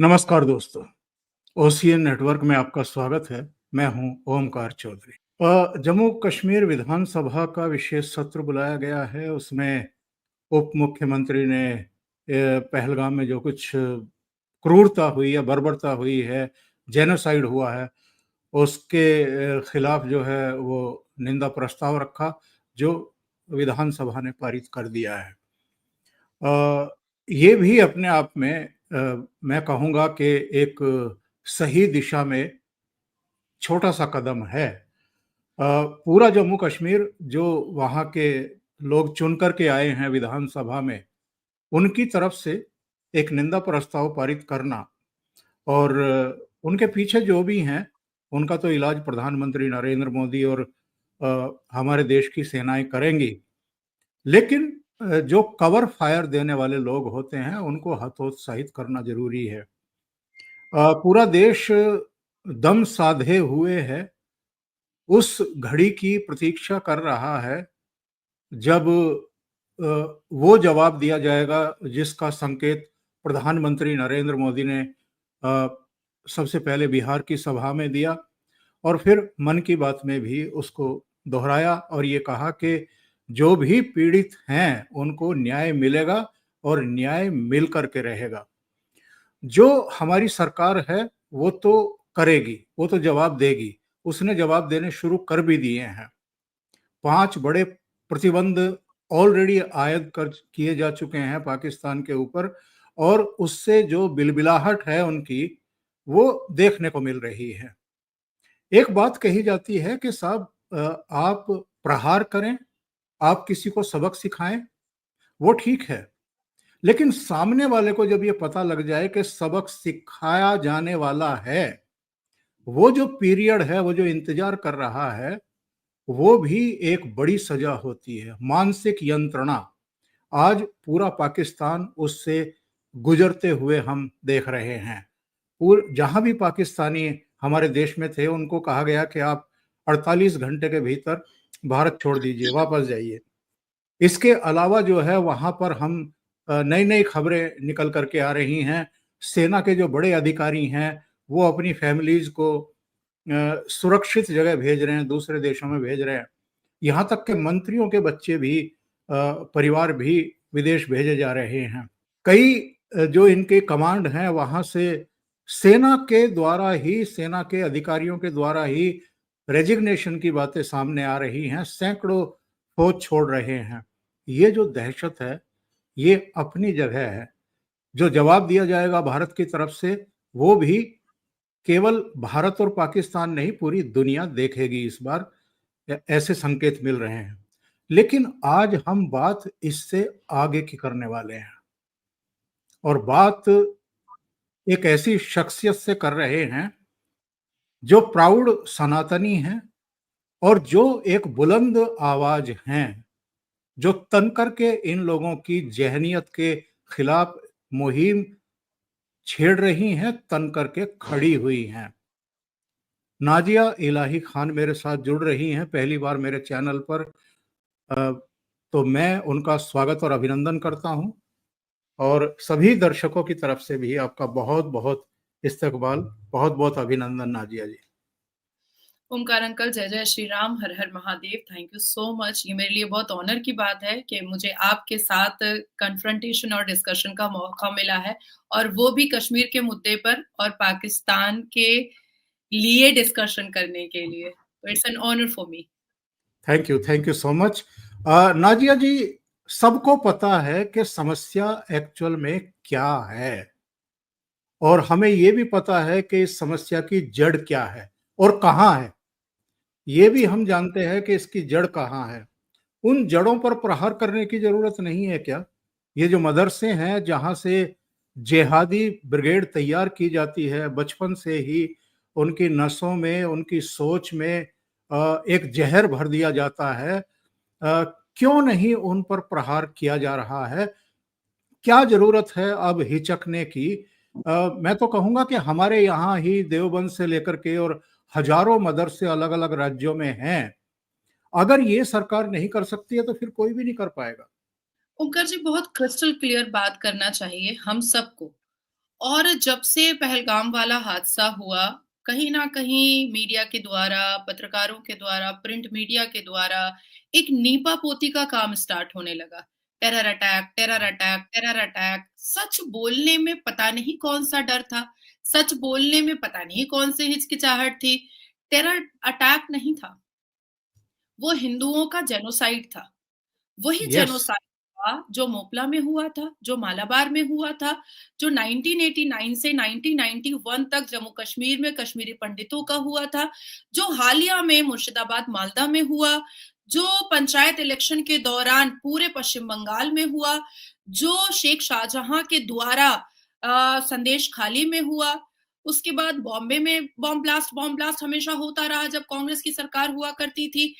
नमस्कार दोस्तों, OCN network में आपका स्वागत है। मैं हूं ओमकार चौधरी। जम्मू कश्मीर विधानसभा का विशेष सत्र बुलाया गया है। उसमें उप मुख्यमंत्री ने पहलगाम में जो कुछ क्रूरता हुई है, बर्बरता हुई है, जेनोसाइड हुआ है, उसके खिलाफ जो है वो निंदा प्रस्ताव रखा, जो विधानसभा ने पारित कर दिया है। ये भी अपने आप में मैं कहूँगा कि एक सही दिशा में छोटा-सा कदम है। पूरा जम्मू कश्मीर जो वहाँ के लोग चुन कर के आए हैं विधानसभा में, उनकी तरफ से एक निंदा प्रस्ताव पारित करना और उनके पीछे जो भी हैं, उनका तो इलाज प्रधानमंत्री नरेंद्र मोदी और हमारे देश की सेनाएँ करेंगी। लेकिन जो कवर फायर देने वाले लोग होते हैं, उनको हतोत्साहित करना ज़रूरी है। पूरा देश दम साधे हुए है, उस घड़ी की प्रतीक्षा कर रहा है, जब वो जवाब दिया जाएगा जिसका संकेत प्रधानमंत्री नरेंद्र मोदी ने अ, सबसे पहले बिहार की सभा में दिया और फिर मन की बात में भी उसको दोहराया और ये कहा कि जो भी पीड़ित हैं, उनको न्याय मिलेगा और न्याय मिल कर के रहेगा। जो हमारी सरकार है, वो तो करेगी, वो तो जवाब देगी। उसने जवाब देने शुरू कर भी दिए हैं। 5 बड़े प्रतिबंध ऑलरेडी आयद कर किए जा चुके हैं पाकिस्तान के ऊपर और उससे जो बिलबिलाहट है उनकी, वो देखने को मिल रही है। एक बात कही जाती है कि साहब आप प्रहार करें, आप किसी को सबक सिखाएँ, वो ठीक है। लेकिन सामने वाले को जब ये पता लग जाए कि सबक सिखाया जाने वाला है, वो जो पीरियड है, वो जो इंतज़ार कर रहा है, वो भी एक बड़ी सज़ा होती है, मानसिक यंत्रणा। आज पूरा पाकिस्तान उससे गुज़रते हुए हम देख रहे हैं। जहाँ भी पाकिस्तानी हमारे देश में थे, उनको कहा गया कि आप 48 घंटे के भीतर भारत छोड़ दीजिए, वापस जाइए। इसके अलावा जो है वहाँ पर हम नई-नई खबरें निकल कर के आ रही हैं। सेना के जो बड़े अधिकारी हैं, वो अपनी फैमिलीज़ को सुरक्षित जगह भेज रहे हैं, दूसरे देशों में भेज रहे हैं। यहाँ तक कि मंत्रियों के बच्चे भी परिवार भी विदेश भेजे जा रहे हैं। कई जो इनके कमांड हैं वहाँ से सेना के द्वारा ही, सेना के अधिकारियों के द्वारा ही रेजिग्नेशन की बातें सामने आ रही हैं, सैकड़ों फौज छोड़ रहे हैं। ये जो दहशत है, ये अपनी जगह है। जो जवाब दिया जाएगा भारत की तरफ से, वो भी केवल भारत और पाकिस्तान नहीं, पूरी दुनिया देखेगी इस बार। ऐसे संकेत मिल रहे हैं। लेकिन आज हम बात इससे आगे की करने वाले हैं और बात एक ऐसी शख्सियत से कर रहे हैं, जो प्राउड सनातनी हैं और जो एक बुलंद आवाज़ हैं, जो तन करके इन लोगों की ज़हनियत के खिलाफ मुहिम छेड़ रही हैं, तन करके खड़ी हुई हैं। नाज़िया इलाही खान मेरे साथ जुड़ रही हैं, पहली बार मेरे चैनल पर। अ, तो मैं उनका स्वागत और अभिनंदन करता हूँ और सभी दर्शकों की तरफ से भी आपका बहुत-बहुत इस्तकबाल, बहुत-बहुत अभिनंदन नाज़िया जी। ओमकार अंकल, जय जय श्री राम, हर हर Mahadev. Thank you so much. ये मेरे लिए बहुत ऑनर की बात है कि मुझे आपके साथ कन्फ्रंटेशन और डिस्कशन का मौका मिला है, और वो भी कश्मीर के मुद्दे पर और पाकिस्तान के लिए डिस्कशन करने के लिए। It's an honour for me. Thank you so much. Nazia ji, सबको पता है कि समस्या एक्चुअल में क्या है और हमें ये भी पता है कि इस समस्या की जड़ क्या है और कहाँ है। ये भी हम जानते हैं कि इसकी जड़ कहाँ है। उन जड़ों पर प्रहार करने की ज़रूरत नहीं है क्या? ये जो मदरसे हैं, जहाँ से जिहादी ब्रिगेड तैयार की जाती है, बचपन से ही उनकी नसों में, उनकी सोच में एक ज़हर भर दिया जाता है। क्यों नहीं उन पर प्रहार किया जा रहा है? क्या ज़रूरत है अब हिचकने की? मैं तो कहूँगा कि हमारे यहाँ ही देवबंद से लेकर के और हज़ारों मदरसे अलग-अलग राज्यों में हैं। अगर ये सरकार नहीं कर सकती है, तो फिर कोई भी नहीं कर पाएगा। ओमकार जी, बहुत क्रिस्टल क्लियर बात करना चाहिए हम सबको। और जब से पहलगाम वाला हादसा हुआ, कहीं न कहीं मीडिया के द्वारा, पत्रकारों के द्वारा, प्रिंट मीडिया के द्वारा एक नीपा-पोती का काम स्टार्ट होने लगा। Terror attack, terror attack, terror attack. सच बोलने में पता नहीं कौन-सा डर था, सच बोलने में पता नहीं कौन-सी हिचकिचाहट थी। टेरर अटैक नहीं था, वो हिंदुओं का जेनोसाइड था। वही यस, जेनोसाइड था जो मोपला में हुआ था, जो मालाबार में हुआ था, जो 1989 से 1991 तक जम्मू कश्मीर में कश्मीरी पंडितों का हुआ था, जो हालिया में मुर्शिदाबाद, मालदा में हुआ, जो पंचायत इलेक्शन के दौरान पूरे पश्चिम बंगाल में हुआ, जो शेख शाहजहां के द्वारा संदेश खाली में हुआ, उसके बाद बॉम्बे में बॉम्ब ब्लास्ट हमेशा होता रहा जब कांग्रेस की सरकार हुआ करती थी।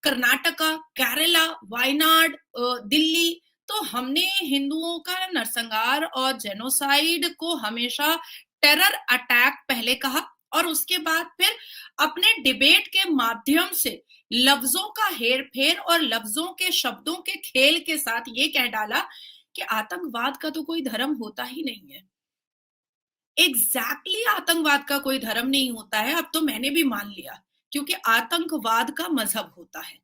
कर्नाटका, केरला, वायनाड, दिल्ली, तो हमने हिंदुओं का नरसंहार और जेनोसाइड को हमेशा टेरर अटैक पहले कहा और उसके बाद फिर अपने डिबेट के माध्यम से लफ्जों का हेर-फेर और लफ्जों के शब्दों के खेल के साथ ये कह डाला कि आतंकवाद का तो कोई धर्म होता ही नहीं है। एग्जैक्टली आतंकवाद का कोई धर्म नहीं होता है, अब तो मैंने भी मान लिया, क्योंकि आतंकवाद का मजहब होता है।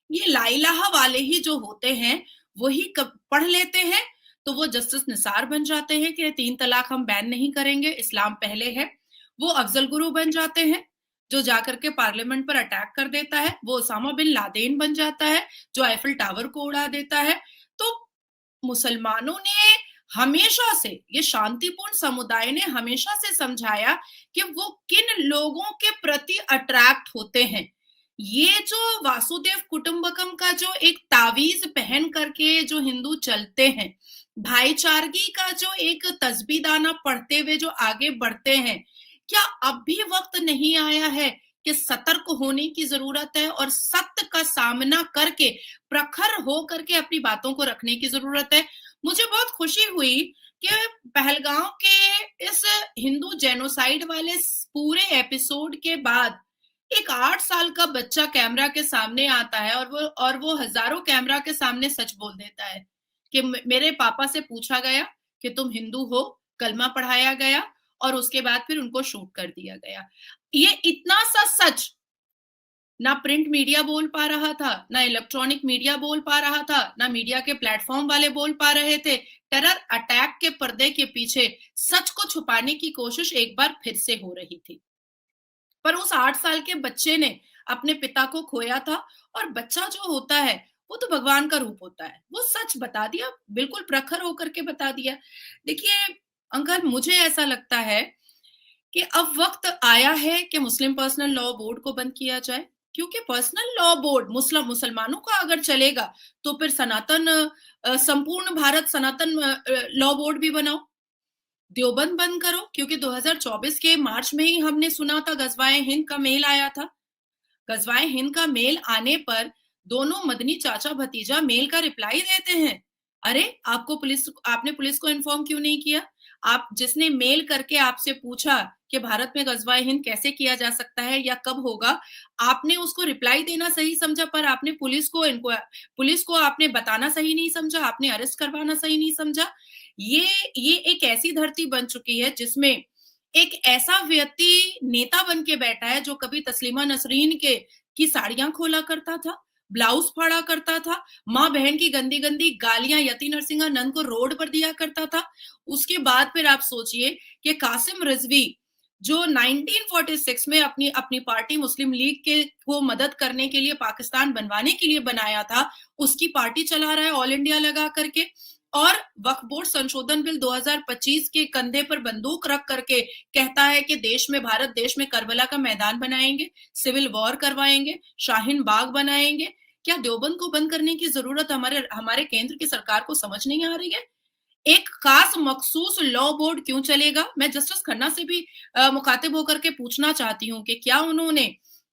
ये लाइलाहा वाले ही जो होते हैं, वही पढ़ लेते हैं, तो वो जस्टिस निसार बन जाते हैं कि 3 तलाक हम बैन नहीं करेंगे, इस्लाम पहले है। वो अफजल गुरु बन जाते हैं, जो जाकर के पार्लियामेंट पर अटैक कर देता है। वो ओसामा बिन लादेन बन जाता है, जो आईफिल टावर को उड़ा देता है। तो मुसलमानों ने हमेशा से, ये शांतिपूर्ण समुदाय ने हमेशा से समझाया कि वो किन लोगों के प्रति अट्रैक्ट होते हैं। ये जो वासुदेव कुटुंबकम का जो एक तावीज पहन करके जो हिंदू चलते हैं, भाईचारगी का जो एक तस्बीदाना पढ़ते हुए जो आगे बढ़ते हैं, क्या अब भी वक्त नहीं आया है कि सतर्क होने की जरूरत है और सत्य का सामना करके प्रखर हो करके अपनी बातों को रखने की जरूरत है। मुझे बहुत खुशी हुई कि पहलगांव के इस हिंदू जेनोसाइड वाले पूरे एपिसोड के बाद एक 8 साल का बच्चा कैमरा के सामने आता है और वो हजारों कैमरा के सामने सच बोल देता है कि मेरे पापा से पूछा गया कि तुम हिंदू हो, कलमा पढ़ाया गया और उसके बाद फिर उनको शूट कर दिया गया। ये इतना सा सच ना प्रिंट मीडिया बोल पा रहा था, ना इलेक्ट्रॉनिक मीडिया बोल पा रहा था, ना मीडिया के प्लेटफॉर्म वाले बोल पा रहे थे। टेरर अटैक के पर्दे के पीछे सच को छुपाने की कोशिश एक बार फिर से हो रही थी। पर उस 8 साल के बच्चे ने अपने पिता को खोया था और बच्चा जो होता है, वो तो भगवान का रूप होता है। वो सच बता दिया, बिल्कुल प्रखर होकर के बता दिया। देखिए अंकल, मुझे ऐसा लगता है कि अब वक्त आया है कि मुस्लिम पर्सनल लॉ बोर्ड को बंद किया जाए, क्योंकि पर्सनल लॉ बोर्ड मुसलमानों का अगर चलेगा तो फिर संपूर्ण भारत सनातन लॉ बोर्ड भी बनाओ। देवबंद बंद करो, क्योंकि 2024 के मार्च में ही हमने सुना था गजवाए हिंद का मेल आया था। गजवाए हिंद का मेल आने पर दोनों मदनी चाचा भतीजा मेल का रिप्लाई देते हैं। अरे आपने पुलिस को इन्फॉर्म क्यों नहीं किया? आप जिसने मेल करके आपसे पूछा कि भारत में गजवाए हिंद कैसे किया जा सकता है या कब होगा, आपने उसको रिप्लाई देना सही समझा, पर आपने पुलिस को आपने बताना सही नहीं समझा, आपने अरेस्ट करवाना सही नहीं समझा। ये एक ऐसी धरती बन चुकी है जिसमें एक ऐसा व्यक्ति नेता बन के बैठा है जो कभी तस्लीमा नसरीन के की साड़ियां खोला करता था, ब्लाउज फाड़ा करता था, माँ बहन की गंदी गंदी गालियां यति नरसिंहा नंद को रोड पर दिया करता था। उसके बाद फिर आप सोचिए कि कासिम रिजवी जो 1946 में अपनी अपनी पार्टी मुस्लिम लीग के को मदद करने के लिए, पाकिस्तान बनवाने के लिए बनाया था, उसकी पार्टी चला रहा है ऑल इंडिया लगा करके। और वक्फ बोर्ड संशोधन बिल 2025 के कंधे पर बंदूक रख करके कहता है कि भारत देश में करबला का मैदान बनाएंगे, सिविल वॉर करवाएंगे, शाहीन बाग बनाएंगे। क्या देवबंद को बंद करने की जरूरत हमारे हमारे केंद्र की सरकार को समझ नहीं आ रही है? एक खास मखसूस लॉ बोर्ड क्यों चलेगा? मैं जस्टिस खन्ना से भी मुखातिब होकर के पूछना चाहती हूँ कि क्या उन्होंने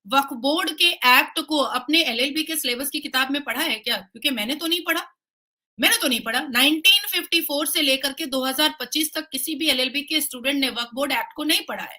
वक्फ बोर्ड के एक्ट को अपने एलएलबी के सिलेबस की किताब में पढ़ा है क्या? क्योंकि मैंने तो नहीं पढ़ा। 1954 से लेकर के 2025 तक किसी भी एलएलबी के स्टूडेंट ने वक्फ बोर्ड एक्ट को नहीं पढ़ा है।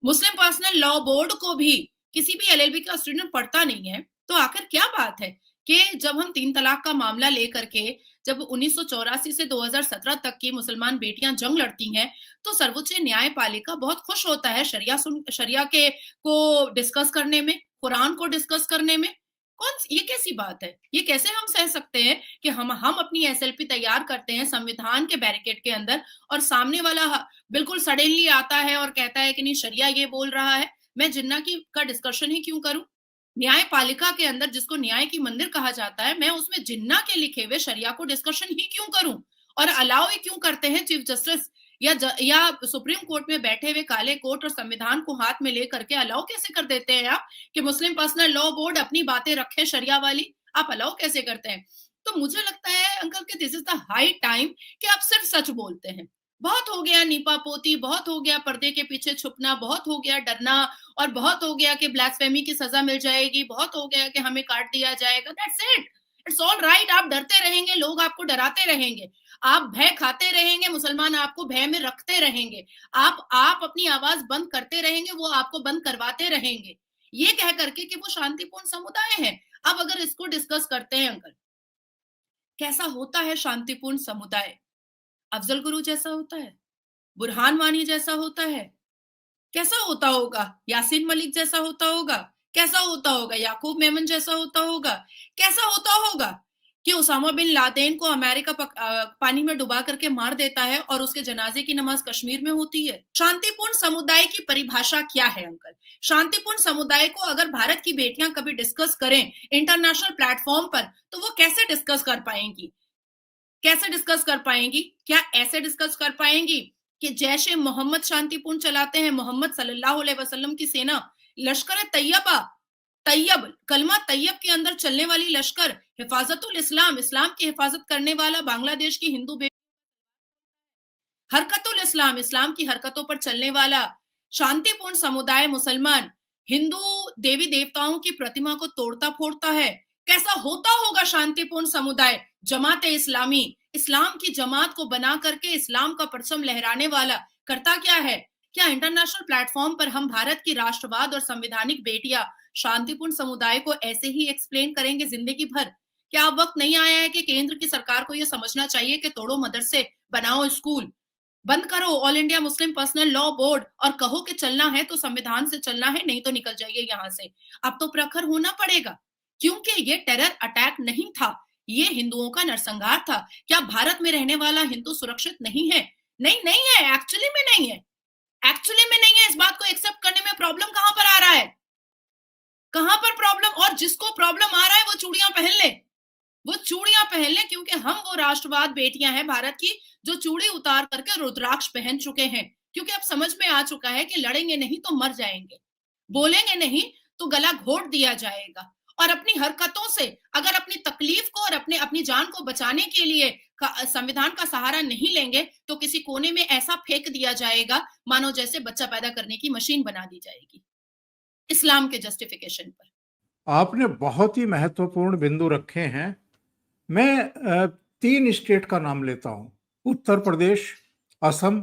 मुस्लिम पर्सनल लॉ बोर्ड को भी किसी भी एलएलबी का स्टूडेंट पढ़ता नहीं है, तो आखिर क्या बात है कि जब हम 3 तलाक का मामला लेकर के जब 1984 से 2017 तक की मुसलमान बेटियां जंग लड़ती हैं, तो सर्वोच्च न्यायपालिका बहुत खुश होता है शरिया के को डिस्कस करने में, कुरान को डिस्कस करने में। ये कैसी बात है? ये कैसे हम सह सकते हैं कि हम अपनी एसएलपी तैयार करते हैं संविधान के बैरिकेड के अंदर और सामने वाला बिल्कुल सडनली आता है और कहता है कि नहीं शरिया ये बोल रहा है, मैं जिन्ना की का डिस्कशन ही क्यों करूं? न्यायपालिका के अंदर जिसको न्याय की मंदिर कहा जाता है, मैं उसमें जिन्ना के लिखे हुए शरिया को डिस्कशन ही क्यों करूं? और अलाउ ही क्यों करते हैं चीफ जस्टिस या सुप्रीम कोर्ट में बैठे हुए काले कोट और संविधान को हाथ में लेकर के अलाउ कैसे कर देते हैं आप कि मुस्लिम पर्सनल लॉ बोर्ड अपनी बातें रखे शरिया वाली? आप अलाउ कैसे करते हैं? तो मुझे लगता है अंकल कि this is the high time कि आप सिर्फ सच बोलते हैं। बहुत हो गया नीपा पोती, बहुत हो गया पर्दे के पीछे छुपना, बहुत हो गया डरना और बहुत हो गया कि ब्लैस्फेमी की सजा मिल जाएगी, बहुत हो गया कि हमें काट दिया जाएगा। That's it, it's all right. आप डरते रहेंगे, लोग आपको डराते रहेंगे, आप भय खाते रहेंगे, मुसलमान आपको भय में रखते रहेंगे, आप अपनी आवाज बंद करते रहेंगे, वो आपको बंद करवाते रहेंगे, ये कह करके कि वो शांतिपूर्ण समुदाय है। अब अगर इसको डिस्कस करते हैं अंकल, कैसा होता है शांतिपूर्ण समुदाय? अफजल गुरु जैसा होता है? बुरहान वानी जैसा होता है? कैसा होता होगा? यासीन मलिक जैसा होता होगा? कैसा होता होगा? याकूब मेमन जैसा होता होगा? कैसा होता होगा कि उसामा बिन लादेन को अमेरिका पानी में डुबा करके मार देता है और उसके जनाजे की नमाज कश्मीर में होती है? शांतिपूर्ण समुदाय की परिभाषा क्या है अंकल? शांतिपूर्ण समुदाय को अगर भारत की बेटियां कभी डिस्कस करें इंटरनेशनल प्लेटफॉर्म पर, तो वो कैसे डिस्कस कर पाएंगी? कैसे डिस्कस कर पाएंगी? क्या ऐसे डिस्कस कर पाएंगी कि जैश ए मोहम्मद शांतिपूर्ण चलाते हैं, मोहम्मद सल्लल्लाहु अलैहि वसल्लम की सेना, लश्कर तैयबा, तैयब कलमा तैयब के अंदर चलने वाली लश्कर, हिफाजतुल इस्लाम, इस्लाम की हिफाजत करने वाला बांग्लादेश की हिंदू हरकतुल इस्लाम, इस्लाम की हरकतों पर चलने वाला शांतिपूर्ण समुदाय मुसलमान हिंदू देवी देवताओं की प्रतिमा को तोड़ता फोड़ता है। कैसा होता होगा शांतिपूर्ण समुदाय? जमाते इस्लामी, इस्लाम की जमात को बना करके इस्लाम का परचम लहराने वाला करता क्या है? क्या इंटरनेशनल प्लेटफॉर्म पर हम भारत की राष्ट्रवाद और संवैधानिक बेटियां शांतिपूर्ण समुदाय को ऐसे ही एक्सप्लेन करेंगे जिंदगी भर? क्या अब वक्त नहीं आया है कि केंद्र की सरकार को यह समझना चाहिए कि तोड़ो मदरसे, बनाओ स्कूल, बंद करो all India Muslim personal law board और कहो कि चलना है तो संविधान से चलना है, नहीं तो निकल जाइए यहां से। अब तो प्रखर होना पड़ेगा क्योंकि ये टेरर अटैक नहीं था, ये हिंदुओं का नरसंहार था। क्या भारत में रहने वाला हिंदू सुरक्षित नहीं है? नहीं, नहीं है, एक्चुअली में नहीं है, एक्चुअली में नहीं है। इस बात को एक्सेप्ट करने में प्रॉब्लम कहां पर आ रहा है? कहां पर प्रॉब्लम? और जिसको प्रॉब्लम आ रहा है वो चूड़ियां पहन ले, वो चूड़ियां पहन ले, क्योंकि हम वो राष्ट्रवाद बेटियां हैं भारत की जो चूड़ी उतार करके रुद्राक्ष पहन चुके हैं, क्योंकि अब समझ में आ चुका है कि लड़ेंगे नहीं तो मर जाएंगे, बोलेंगे नहीं तो गला घोट दिया जाएगा। और अपनी हरकतों से अगर अपनी तकलीफ को और अपनी जान को बचाने के लिए संविधान का सहारा नहीं लेंगे तो किसी कोने में ऐसा फेंक दिया जाएगा मानो जैसे बच्चा पैदा करने की मशीन बना दी जाएगी इस्लाम के जस्टिफिकेशन पर। आपने बहुत ही महत्वपूर्ण बिंदु रखे हैं। मैं 3 स्टेट का नाम लेता हूँ, उत्तर प्रदेश, असम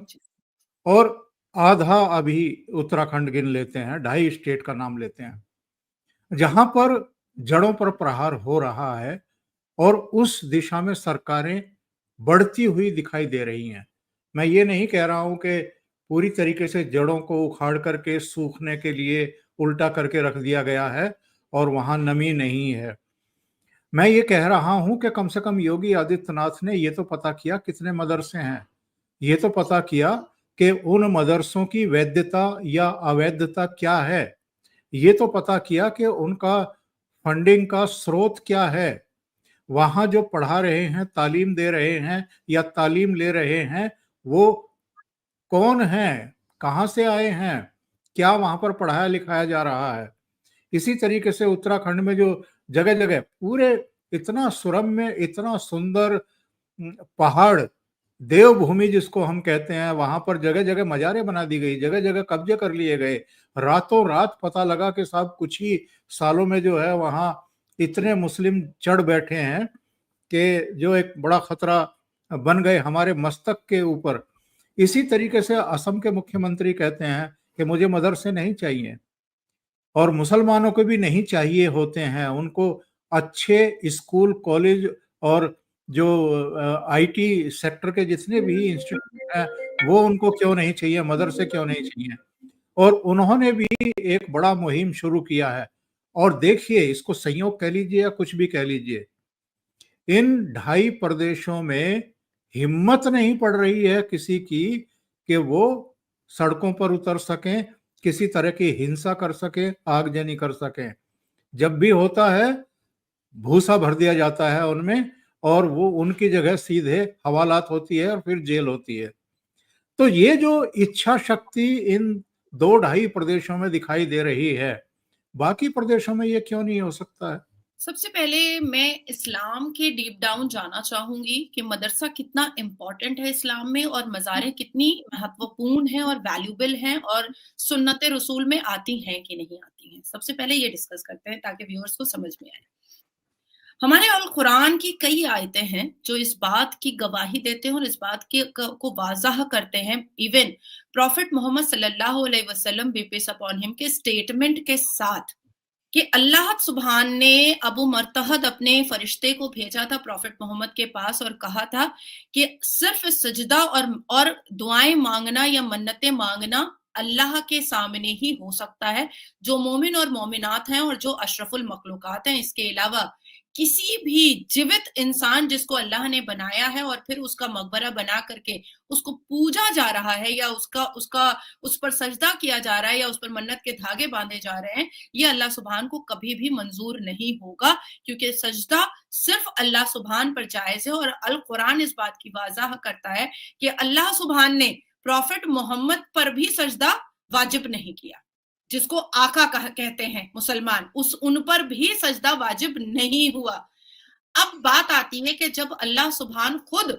और आधा अभी उत्तराखंड गिन लेते हैं, 2.5 स्टेट का नाम लेते हैं, जहाँ पर जड़ों पर प्रहार हो रहा है और उस दिशा में सरकारें बढ़ती हुई दिखाई दे रही हैं। मैं ये नहीं कह रहा हूँ कि पूरी तरीके से जड़ों को उखाड़ करके सूखने के लिए उल्टा करके रख दिया गया है और वहाँ नमी नहीं है। मैं ये कह रहा हूँ कि कम से कम योगी आदित्यनाथ ने ये तो पता किया कितने मदरसे हैं, ये तो पता किया कि उन मदरसों की वैधता या अवैधता क्या है, ये तो पता किया कि उनका फंडिंग का स्रोत क्या है, वहाँ जो पढ़ा रहे हैं, तालीम दे रहे हैं या तालीम ले रहे हैं, वो कौन हैं, कहाँ से आए हैं, क्या वहाँ पर पढ़ाया लिखाया जा रहा है। इसी तरीके से उत्तराखंड में जो जगह-जगह पूरे इतना सुरम्य, इतना सुंदर पहाड़, देवभूमि जिसको हम कहते हैं, वहाँ पर जगह-जगह मज़ारें बना दी गई, जगह-जगह कब्जे कर लिए गए। रातों-रात पता लगा कि साहब कुछ ही सालों में जो है वहाँ इतने मुस्लिम चढ़ बैठे हैं कि जो एक बड़ा खतरा बन गए हमारे मस्तक के ऊपर। इसी तरीके से असम के मुख्यमंत्री कहते हैं कि मुझे मदरसे नहीं चाहिए और मुसलमानों को भी नहीं चाहिए होते हैं, उनको अच्छे स्कूल, कॉलेज और जो आईटी सेक्टर के जितने भी इंस्टीट्यूट हैं, वो उनको क्यों नहीं चाहिए, मदरसे क्यों नहीं चाहिए। और उन्होंने भी एक बड़ा मुहिम शुरू किया है। और देखिए, इसको संयोग कह लीजिए या कुछ भी कह लीजिए, इन 2.5 प्रदेशों में हिम्मत नहीं पड़ रही है किसी की कि वो सड़कों पर उतर सकें, किसी तरह की हिंसा कर सकें, आगजनी कर सकें। जब भी होता है, भूसा भर दिया जाता है उनमें, और वो उनकी जगह सीधे हवालात होती है और फिर जेल होती है। तो ये जो इच्छा शक्ति इन 2-2.5 प्रदेशों में दिखाई दे रही है, बाकी प्रदेशों में ये क्यों नहीं हो सकता है? सबसे पहले मैं इस्लाम के डीप डाउन जाना चाहूँगी कि मदरसा कितना इम्पोर्टेंट है इस्लाम में और मज़ारें कितनी महत्वपूर्ण हैं और वैल्यूएबल हैं और सुन्नत रसूल में आती हैं कि नहीं आती हैं। सबसे पहले ये डिस्कस करते हैं ताकि व्यूअर्स को समझ में आए। हमारे अल कुरान की कई आयतें हैं जो इस बात की गवाही देते हैं और इस बात की को वाज़ाह करते हैं। इवन प्रॉफिट मोहम्मद सल्लल्लाहु अलैहि वसल्लम बी पीस अपॉन हिम के स्टेटमेंट के साथ कि अल्लाह सुब्हान ने अबू मरतहद अपने फरिश्ते को भेजा था प्रॉफिट मोहम्मद के पास और कहा था कि सिर्फ सजदा और दुआएं मांगना या मन्नतें मांगना अल्लाह के सामने ही हो सकता है, जो मोमिन और मोमिनात हैं और जो अशरफुल मखलूकात हैं। इसके अलावा किसी भी जीवित इंसान जिसको अल्लाह ने बनाया है और फिर उसका मकबरा बना करके उसको पूजा जा रहा है या उसका उसका उस पर सजदा किया जा रहा है या उस पर मन्नत के धागे बांधे जा रहे हैं, ये अल्लाह सुब्हान को कभी भी मंजूर नहीं होगा, क्योंकि सजदा सिर्फ अल्लाह सुब्हान पर जायज है। और अल कुरान इस बात की वाज़ाह करता है कि अल्लाह सुब्हान ने प्रॉफिट मोहम्मद पर भी सजदा वाजिब नहीं किया, जिसको आका कहते हैं मुसलमान, उन पर भी सजदा वाजिब नहीं हुआ। अब बात आती है कि जब अल्लाह सुब्हान खुद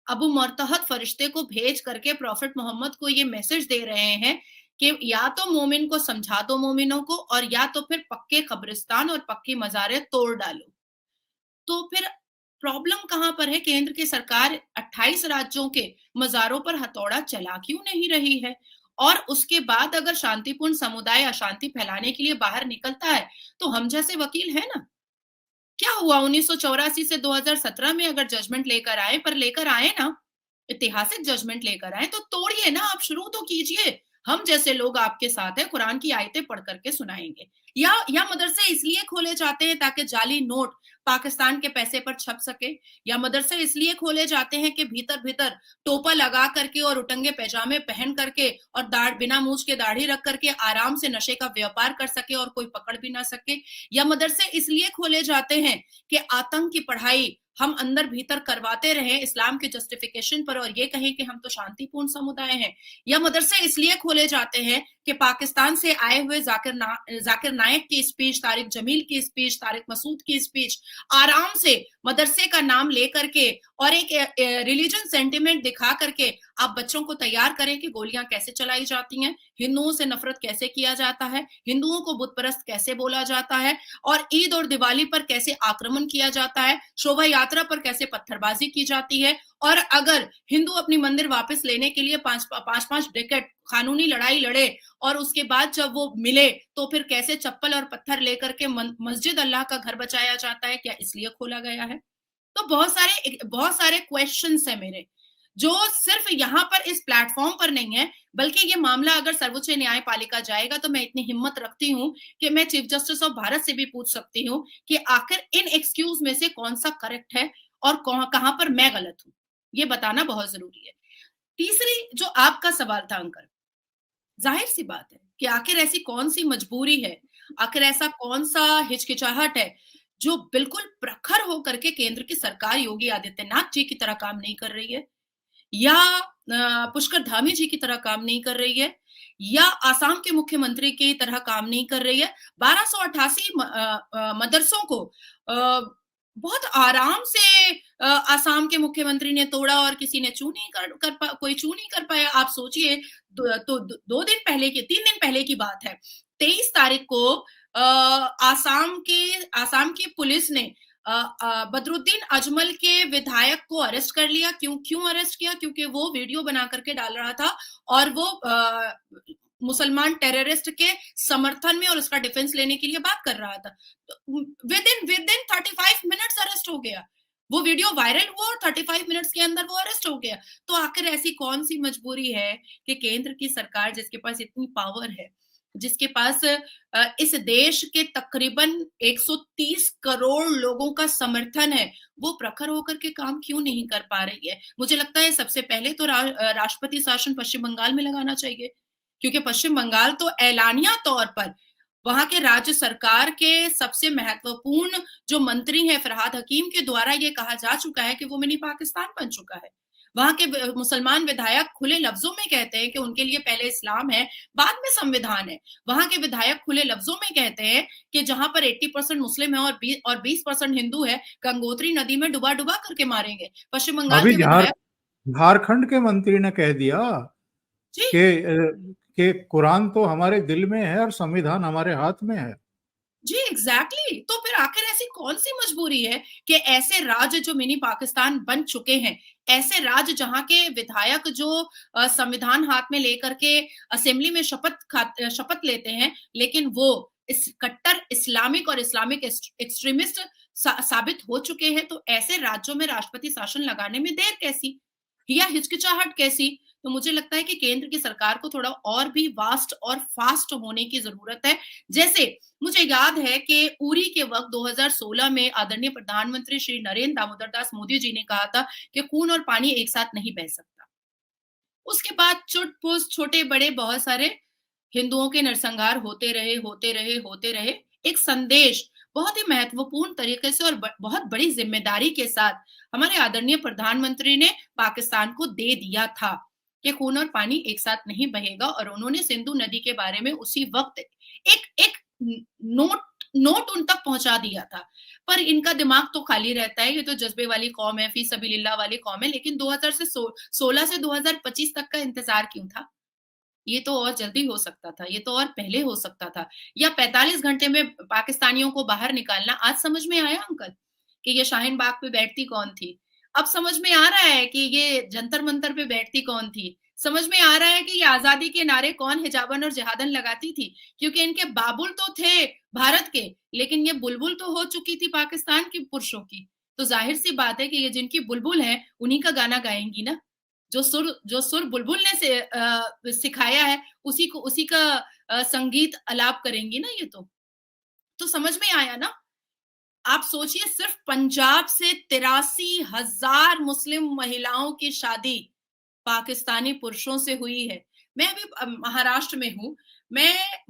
अबू मरतहद फरिश्ते को भेज करके प्रॉफिट मोहम्मद को ये मैसेज दे रहे हैं कि या तो मोमिन को समझा दो मोमिनों को, और या तो फिर पक्के कब्रिस्तान और पक्की मज़ारें तोड़ डालो। तो फिर प्रॉब्लम कहां पर है? केंद्र की सरकार 28 राज्यों के मज़ारों पर हथौड़ा चला क्यों नहीं रही है? और उसके बाद अगर शांतिपूर्ण समुदाय अशांति फैलाने के लिए बाहर निकलता है, तो हम जैसे वकील हैं ना। क्या हुआ 1984 से 2017 में अगर जजमेंट लेकर आए, पर लेकर आए ना, ऐतिहासिक जजमेंट लेकर आए तो तोड़िए ना, आप शुरू तो कीजिए। हम जैसे लोग आपके साथ हैं, कुरान की आयतें पढ़ करके सुनाएंगे। या मदरसे इसलिए खोले जाते हैं ताकि जाली नोट पाकिस्तान के पैसे पर छप सके, या मदरसे इसलिए खोले जाते हैं कि भीतर भीतर टोपा लगा करके और उटंगे पैजामे पहन करके और दाढ़ बिना मूछ के दाढ़ी रख करके आराम से नशे का व्यापार कर सके और कोई पकड़ भी ना सके। या मदरसे इसलिए खोले जाते हैं कि आतंक की पढ़ाई हम अंदर भीतर करवाते रहे इस्लाम के जस्टिफिकेशन पर और ये कहें कि हम तो शांतिपूर्ण समुदाय हैं। या मदरसे इसलिए खोले जाते हैं कि पाकिस्तान से आए हुए जाकिर नायक की स्पीच, तारिक जमील की स्पीच, तारिक मसूद की स्पीच आराम से मदरसे का नाम लेकर के और एक रिलीजन सेंटिमेंट दिखा करके आप बच्चों को तैयार करें कि गोलियां कैसे चलाई जाती हैं, हिंदुओं से नफरत कैसे किया जाता है, हिंदुओं को बुत परस्त कैसे बोला जाता है, और ईद और दिवाली पर कैसे आक्रमण किया जाता है, शोभा यात्रा पर कैसे पत्थरबाजी की जाती है। और अगर हिंदू अपनी मंदिर वापस लेने के लिए पांच डिकेट कानूनी लड़ाई लड़े और उसके बाद जब वो मिले तो फिर कैसे चप्पल और पत्थर लेकर के मस्जिद अल्लाह का घर बचाया जाता है, क्या इसलिए खोला गया है? तो बहुत सारे क्वेश्चंस है मेरे, जो सिर्फ यहाँ पर इस प्लेटफॉर्म पर नहीं है, बल्कि ये मामला अगर सर्वोच्च न्यायपालिका जाएगा तो मैं इतनी हिम्मत रखती हूँ कि मैं चीफ जस्टिस ऑफ भारत से भी पूछ सकती हूँ कि आखिर इन एक्सक्यूज में से कौन सा करेक्ट है और कहां पर मैं गलत हूँ, ये बताना बहुत जरूरी है। तीसरी जो आपका सवाल था अंकल, जाहिर सी बात है कि आखिर ऐसी कौन सी मजबूरी है, आखिर ऐसा कौन सा हिचकिचाहट है जो बिल्कुल प्रखर होकर के केंद्र की सरकार योगी आदित्यनाथ जी की तरह काम नहीं कर रही है, या पुष्कर धामी जी की तरह काम नहीं कर रही है, या आसाम के मुख्यमंत्री की तरह काम नहीं कर रही है। 1288 मदरसों को बहुत आराम से आसाम के मुख्यमंत्री ने तोड़ा और किसी ने कोई चू नहीं कर पाया। आप सोचिए, तो 3 दिन पहले की बात है, 23 तारीख को आसाम की पुलिस ने बदरुद्दीन अजमल के विधायक को अरेस्ट कर लिया। क्यों अरेस्ट किया? क्योंकि वो वीडियो बना करके डाल रहा था और वो मुसलमान टेररिस्ट के समर्थन में और उसका डिफेंस लेने के लिए बात कर रहा था। तो विद इन 35 मिनट्स अरेस्ट हो गया। वो वीडियो वायरल हुआ और 35 मिनट्स के अंदर वो अरेस्ट हो गया। तो आखिर ऐसी कौन सी मजबूरी है कि केंद्र की सरकार, जिसके पास इतनी पावर है, जिसके पास इस देश के तकरीबन 130 करोड़ लोगों का समर्थन है, वो प्रखर होकर के काम क्यों नहीं कर पा रही है? मुझे लगता है सबसे पहले तो राष्ट्रपति शासन पश्चिम बंगाल में लगाना चाहिए, क्योंकि पश्चिम बंगाल तो एलानिया तौर पर वहां के राज्य सरकार के सबसे महत्वपूर्ण जो मंत्री हैं फरहाद हकीम के द्वारा ये कहा जा चुका है कि वो मिनी पाकिस्तान बन चुका है। वहां के मुसलमान विधायक खुले लफ्जों में कहते हैं कि उनके लिए पहले इस्लाम है, बाद में संविधान है। वहां के विधायक खुले लफ्जों में कहते हैं कि जहां पर 80% मुस्लिम है और 20% हिंदू है, गंगोत्री नदी में डुबा डुबा करके मारेंगे। पश्चिम बंगाल अभी के विधायक झारखंड के मंत्री ने कह दिया जी कि कुरान तो हमारे दिल में है और संविधान हमारे हाथ में है। जी एग्जैक्टली तो फिर आखिर ऐसी कौन सी मजबूरी है कि ऐसे राज्य जो मिनी पाकिस्तान बन चुके हैं, ऐसे राज्य जहां के विधायक जो संविधान हाथ में लेकर के असेंबली में शपथ लेते हैं, लेकिन वो इस कट्टर इस्लामिक और इस्लामिक एक्सट्रीमिस्ट साबित हो चुके हैं। तो ऐसे राज्यों में राष्ट्रपति शासन लगाने में देर कैसी या हिचकिचाहट कैसी? तो मुझे लगता है कि केंद्र की सरकार को थोड़ा और भी वास्ट और फास्ट होने की जरूरत है। जैसे मुझे याद है कि उरी के वक्त 2016 में आदरणीय प्रधानमंत्री श्री नरेंद्र दामोदर दास मोदी जी ने कहा था कि खून और पानी एक साथ नहीं बह सकता। उसके बाद चुटपुट छोटे बड़े बहुत सारे हिंदुओं के नरसंहार होते रहे। एक संदेश बहुत ही महत्वपूर्ण तरीके से और बहुत बड़ी जिम्मेदारी के साथ हमारे आदरणीय प्रधानमंत्री ने पाकिस्तान को दे दिया था कि खून और पानी एक साथ नहीं बहेगा। और उन्होंने सिंधु नदी के बारे में उसी वक्त एक एक नोट नोट उन तक पहुंचा दिया था। पर इनका दिमाग तो खाली रहता है, ये तो जज्बे वाली कौम है, फी सबीलिल्लाह वाली कौम है। लेकिन 2016 से 2025 तक का इंतजार क्यों था? ये तो और जल्दी हो सकता था, ये तो और पहले हो सकता था। या 45 घंटे में पाकिस्तानियों को बाहर निकालना। आज समझ में आया अंकल कि ये शाहीन बाग पे बैठती कौन थी? अब समझ में आ रहा है कि ये जंतर मंतर पे बैठती कौन थी? समझ में आ रहा है कि ये आजादी के नारे कौन हिजाबन और जिहादन लगाती थी? क्योंकि इनके बाबुल तो थे भारत के, लेकिन ये बुलबुल तो हो चुकी थी पाकिस्तान के पुरुषों की। तो जाहिर सी बात है कि ये जिनकी बुलबुल है उन्हीं का गाना गाएंगी ना। जो सुर बुलबुल ने सिखाया है उसी का संगीत अलाप करेंगी ना ये तो समझ में आया ना। आप सोचिए सिर्फ पंजाब से 83,000 मुस्लिम महिलाओं की शादी पाकिस्तानी पुरुषों से हुई है। मैं अभी महाराष्ट्र में हूँ।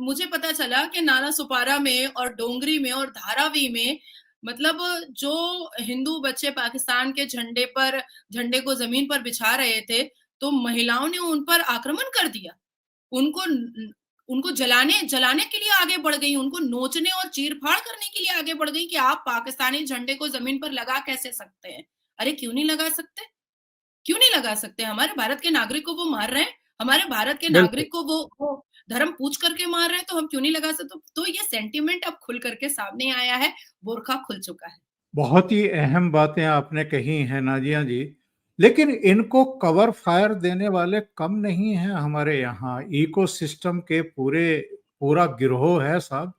मुझे पता चला कि नाला सुपारा में और डोंगरी में और धारावी में मतलब जो हिंदू बच्चे पाकिस्तान के झंडे को जमीन पर बिछा रहे थे, तो महिलाओं ने उन पर आक्रमण कर दिया। उनको उनको जलाने के लिए आगे बढ़ गई, उनको नोचने और चीर-फाड़ करने के लिए आगे बढ़ गई कि आप पाकिस्तानी झंडे को जमीन पर लगा कैसे सकते हैं? अरे क्यों नहीं लगा सकते? क्यों नहीं लगा सकते? हमारे भारत के नागरिक को वो मार रहे हैं, हमारे भारत के बिल्कुल। नागरिक को वो धर्म पूछ करके मार रहे हैं, तो हम क्यों नहीं लगा सकते? तो ये सेंटीमेंट अब खुल करके सामने आया है, बुर्का खुल चुका है। बहुत ही अहम बातें आपने कही हैं नाजिया जी, लेकिन इनको कवर फायर देने वाले कम नहीं हैं हमारे यहाँ। इकोसिस्टम के पूरा गिरोह है साहब,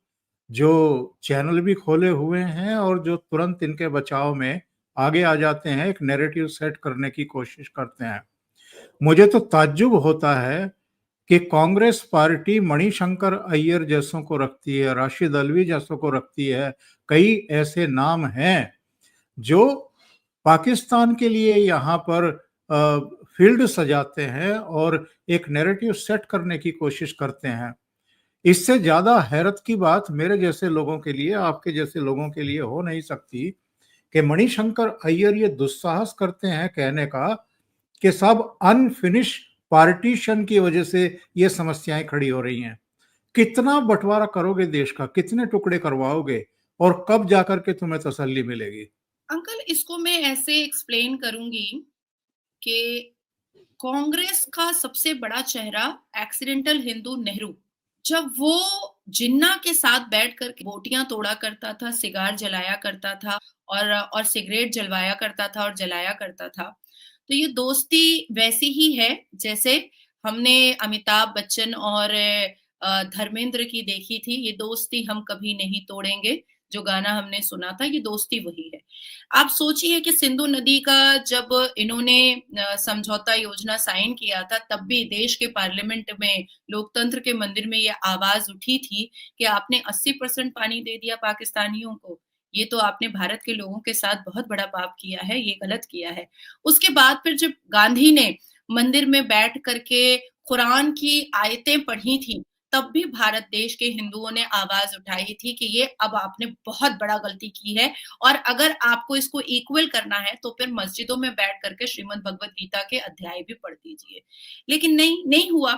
जो चैनल भी खोले हुए हैं और जो तुरंत इनके बचाव में आगे आ जाते हैं, एक नैरेटिव सेट करने की कोशिश करते हैं। मुझे तो ताज्जुब होता है कि कांग्रेस पार्टी मणिशंकर अय्यर जैसों को रखती है, राशिद अल्वी जैसों को रखती है। कई ऐसे नाम हैं जो पाकिस्तान के लिए यहाँ पर फील्ड सजाते हैं और एक नैरेटिव सेट करने की कोशिश करते हैं। इससे ज्यादा हैरत की बात मेरे जैसे लोगों के लिए, आपके जैसे लोगों के लिए हो नहीं सकती कि मणिशंकर अय्यर ये दुस्साहस करते हैं कहने का कि सब अनफिनिश पार्टीशन की वजह से ये समस्याएं खड़ी हो रही हैं। कितना बंटवारा करोगे देश का, कितने टुकड़े करवाओगे और कब जाकर के तुम्हें तसल्ली मिलेगी? अंकल इसको मैं ऐसे एक्सप्लेन करूंगी कि कांग्रेस का सबसे बड़ा चेहरा एक्सीडेंटल हिंदू नेहरू, जब वो जिन्ना के साथ बैठ कर बोटियां तोड़ा करता था, सिगार जलाया करता था और सिगरेट जलवाया करता था और जलाया करता था। तो ये दोस्ती वैसी ही है जैसे हमने अमिताभ बच्चन और धर्मेंद्र की देखी थी, ये दोस्ती हम कभी नहीं तोड़ेंगे, जो गाना हमने सुना था, ये दोस्ती वही है। आप सोचिए कि सिंधु नदी का जब इन्होंने समझौता योजना साइन किया था, तब भी देश के पार्लियामेंट में, लोकतंत्र के मंदिर में ये आवाज़ उठी थी कि आपने 80% पानी दे दिया पाकिस्तानियों को। ये तो आपने भारत के लोगों के साथ बहुत बड़ा पाप किया है, ये गलत किया है। उसके बाद फिर जब गांधी ने मंदिर में बैठ करके कुरान की आयतें पढ़ी थी, तब भी भारत देश के हिंदुओं ने आवाज़ उठाई थी कि ये अब आपने बहुत बड़ा गलती की है और अगर आपको इसको इक्वल करना है, तो फिर मस्जिदों में बैठ करके श्रीमद् भगवत गीता के अध्याय भी पढ़ दीजिए। लेकिन नहीं, नहीं हुआ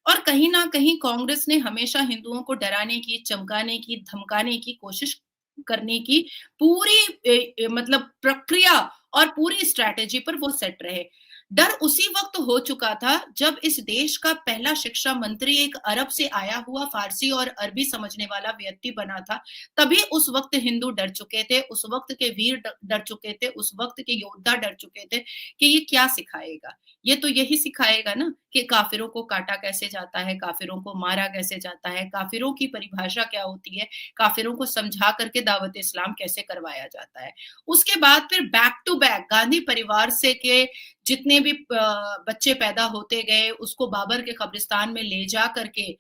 और कहीं न कहीं कांग्रेस ने हमेशा हिंदुओं को डराने की, चमकाने की, धमकाने की कोशिश करने की पूरी मतलब प्रक्रिया और पूरी स्ट्रैटेजी पर वो सेट रहे। डर उसी वक़्त हो चुका था जब इस देश का पहला शिक्षा मंत्री एक अरब से आया हुआ फ़ारसी और अरबी समझने वाला व्यक्ति बना था। तभी उस वक़्त हिंदू डर चुके थे, उस वक़्त के वीर डर चुके थे, उस वक़्त के योद्धा डर चुके थे कि ये क्या सिखाएगा? ये तो यही सिखाएगा ना कि काफ़िरों को काटा कैसे जाता है, काफ़िरों को मारा कैसे जाता है, काफ़िरों की परिभाषा क्या होती है, काफ़िरों को समझा करके दावत इस्लाम कैसे करवाया जाता है। उसके बाद फिर बैक टू बैक गांधी परिवार से के जितने भी बच्चे पैदा होते गए, उसको बाबर के कब्रिस्तान में ले जा करके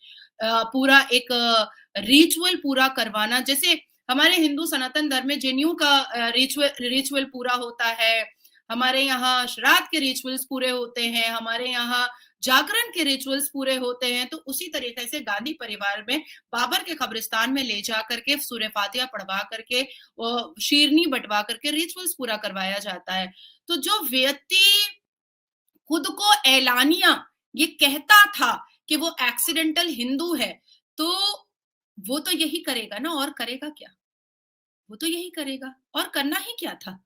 पूरा एक रिचुअल पूरा करवाना, जैसे हमारे हिंदू सनातन धर्म में जनेऊ का रिचुअल पूरा होता है, हमारे यहाँ श्राद्ध के रिचुअल्स पूरे होते हैं, हमारे यहाँ जागरण के रिचुअल्स पूरे होते हैं, तो उसी तरीके से गांधी परिवार में बाबर के कब्रिस्तान में ले जा करके सूरह फातिहा पढ़वा करके शीरनी बंटवा करके रिचुअल्स पूरा करवाया जाता है। तो जो व्यक्ति खुद को एलानिया ये कहता था कि वो एक्सीडेंटल हिंदू है, तो वो तो यही करेगा ना, और करेगा क्या? वो तो यही करेगा और करना ही क्या था?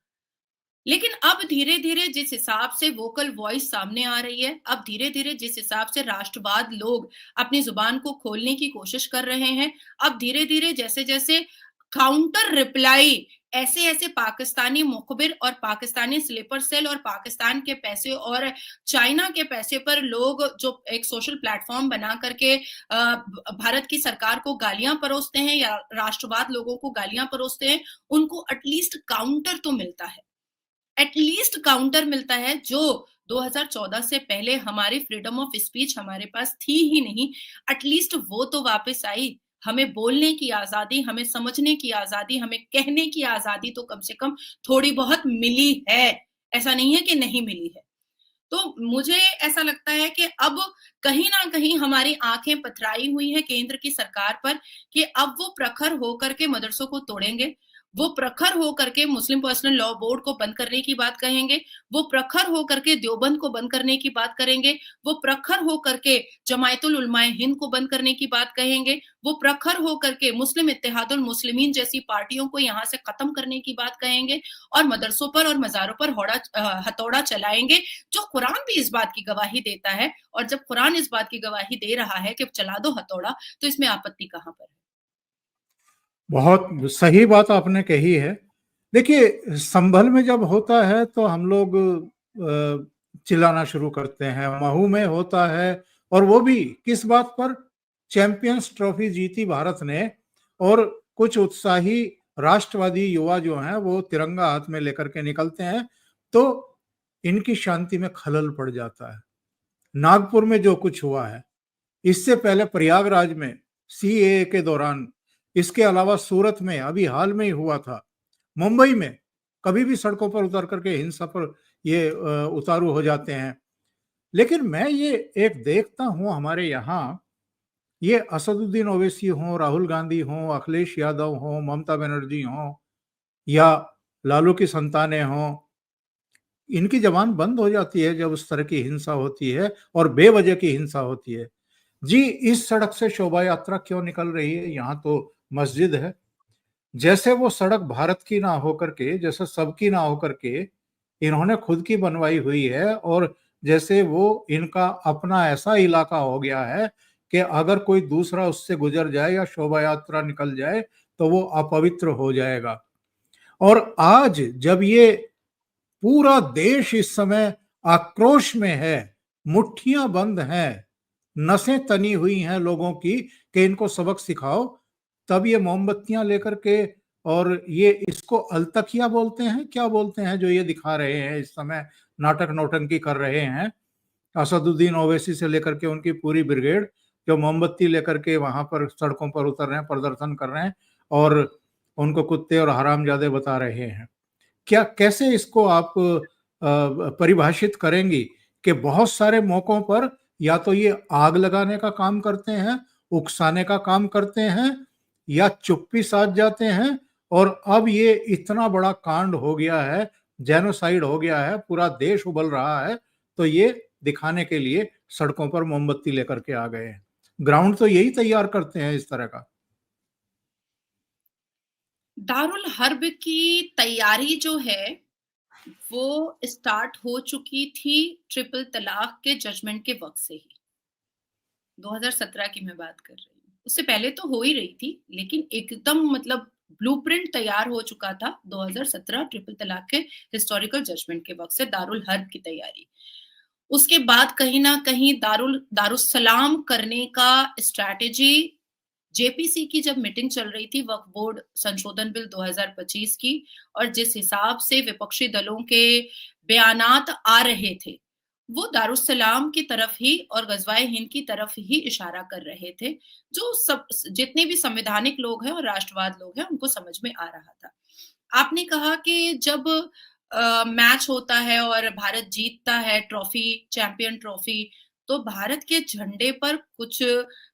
लेकिन अब धीरे-धीरे जिस हिसाब से वोकल वॉइस सामने आ रही है, अब धीरे-धीरे जिस हिसाब से राष्ट्रवाद लोग अपनी ज़ुबान को खोलने की कोशिश कर रहे हैं, अब धीरे-धीरे जैसे-जैसे काउंटर रिप्लाई ऐसे-ऐसे पाकिस्तानी मुखबिर और पाकिस्तानी स्लीपर सेल और पाकिस्तान के पैसे और चाइना के पैसे पर लोग जो एक सोशल प्लेटफ़ॉर्म बना करके भारत की सरकार को गालियाँ परोसते हैं या राष्ट्रवाद लोगों को गालियाँ परोसते हैं, उनको एटलीस्ट काउंटर तो मिलता है। एटलीस्ट काउंटर मिलता है जो 2014 से पहले हमारी फ्रीडम ऑफ स्पीच हमारे पास थी ही नहीं, एटलीस्ट वो तो वापस आई। हमें बोलने की आज़ादी, हमें समझने की आज़ादी, हमें कहने की आज़ादी तो कम से कम थोड़ी बहुत मिली है। ऐसा नहीं है कि नहीं मिली है। तो मुझे ऐसा लगता है कि अब कहीं न कहीं हमारी आँखें पथराई हुई हैं केंद्र की सरकार पर कि अब वो प्रखर होकर के मदरसों को तोड़ेंगे, वो प्रखर होकर के मुस्लिम पर्सनल लॉ बोर्ड को बंद करने की बात कहेंगे, वो प्रखर होकर के देवबंद को बंद करने की बात करेंगे, वो प्रखर होकर के जमायतुल उलमाए हिंद को बंद करने की बात कहेंगे, वो प्रखर होकर के मुस्लिम इत्तेहादुल मुस्लिमीन जैसी पार्टियों को यहाँ से खत्म करने की बात कहेंगे और मदरसों पर और मज़ारों पर हथौड़ा चलाएँगे, जो कुरान भी इस बात की गवाही देता है और जब कुरान इस बात की गवाही दे रहा है कि चला दो हथौड़ा, तो इसमें आपत्ति कहाँ पर है? बहुत सही बात आपने कही है। देखिए, संभल में जब होता है तो हम लोग चिल्लाना शुरू करते हैं, महू में होता है और वो भी किस बात पर? चैंपियंस ट्रॉफी जीती भारत ने और कुछ उत्साही राष्ट्रवादी युवा जो हैं वो तिरंगा हाथ में लेकर के निकलते हैं, तो इनकी शांति में खलल पड़ जाता है। नागपुर में जो कुछ हुआ है, इससे पहले प्रयागराज में सीएए के दौरान, इसके अलावा सूरत में अभी हाल में ही हुआ था, मुंबई में कभी भी सड़कों पर उतर करके हिंसा पर ये उतारू हो जाते हैं। लेकिन मैं ये एक देखता हूँ हमारे यहाँ, ये असदुद्दीन ओवैसी हों, राहुल गांधी हों, अखिलेश यादव हों, ममता बनर्जी हों या लालू की संतानें हों, इनकी जबान बंद हो जाती है जब उस तरह की हिंसा होती है और बेवजह की हिंसा होती है। जी, इस सड़क से शोभा यात्रा क्यों निकल रही है? यहाँ तो मस्जिद है। जैसे वो सड़क भारत की ना होकर के, जैसे सबकी ना होकर के, इन्होंने खुद की बनवाई हुई है और जैसे वो इनका अपना ऐसा इलाका हो गया है कि अगर कोई दूसरा उससे गुजर जाए या शोभा यात्रा निकल जाए, तो वो अपवित्र हो जाएगा। और आज जब ये पूरा देश इस समय आक्रोश में है, मुट्ठियां बंद हैं, नसें तनी हुई हैं लोगों की कि इनको सबक सिखाओ, तब ये मोमबत्तियां लेकर के, और ये इसको अलतकिया बोलते हैं, क्या बोलते हैं जो ये दिखा रहे हैं इस समय, नाटक नौटंकी कर रहे हैं, असदुद्दीन ओवैसी से लेकर के उनकी पूरी ब्रिगेड, जो मोमबत्ती लेकर के वहां पर सड़कों पर उतर रहे हैं, प्रदर्शन कर रहे हैं और उनको कुत्ते और हरामजादे बता रहे हैं। क्या, कैसे इसको आप परिभाषित करेंगी कि बहुत सारे मौकों पर या तो ये आग लगाने का काम करते हैं, उकसाने का काम करते हैं, या चुप्पी साध जाते हैं, और अब ये इतना बड़ा कांड हो गया है, जेनोसाइड हो गया है, पूरा देश उबल रहा है, तो ये दिखाने के लिए सड़कों पर मोमबत्ती लेकर के आ गए हैं। ग्राउंड तो यही तैयार करते हैं इस तरह का। दारुल हर्ब की तैयारी जो है वो स्टार्ट हो चुकी थी ट्रिपल तलाक के जजमेंट के वक्त से ही। 2017 की मैं बात कर रही हूँ। उससे पहले तो हो ही रही थी, लेकिन एकदम मतलब ब्लूप्रिंट तैयार हो चुका था 2017 ट्रिपल तलाक के हिस्टोरिकल जजमेंट के वक्त से दारुल हर्ब की तैयारी। उसके बाद कहीं न कहीं दारुस्सलाम करने का स्ट्रैटेजी, जेपीसी की जब मीटिंग चल रही थी वक्फ बोर्ड संशोधन बिल 2025 की, और जिस हिसाब से विपक्षी दलों के बयानात आ रहे थे, वो दारुस्सलाम की तरफ ही और गज़वाए हिंद की तरफ ही इशारा कर रहे थे, जो सब जितने भी संवैधानिक लोग हैं और राष्ट्रवाद लोग हैं, उनको समझ में आ रहा था। आपने कहा कि जब मैच होता है और भारत जीतता है ट्रॉफी, चैंपियन ट्रॉफी, तो भारत के झंडे पर कुछ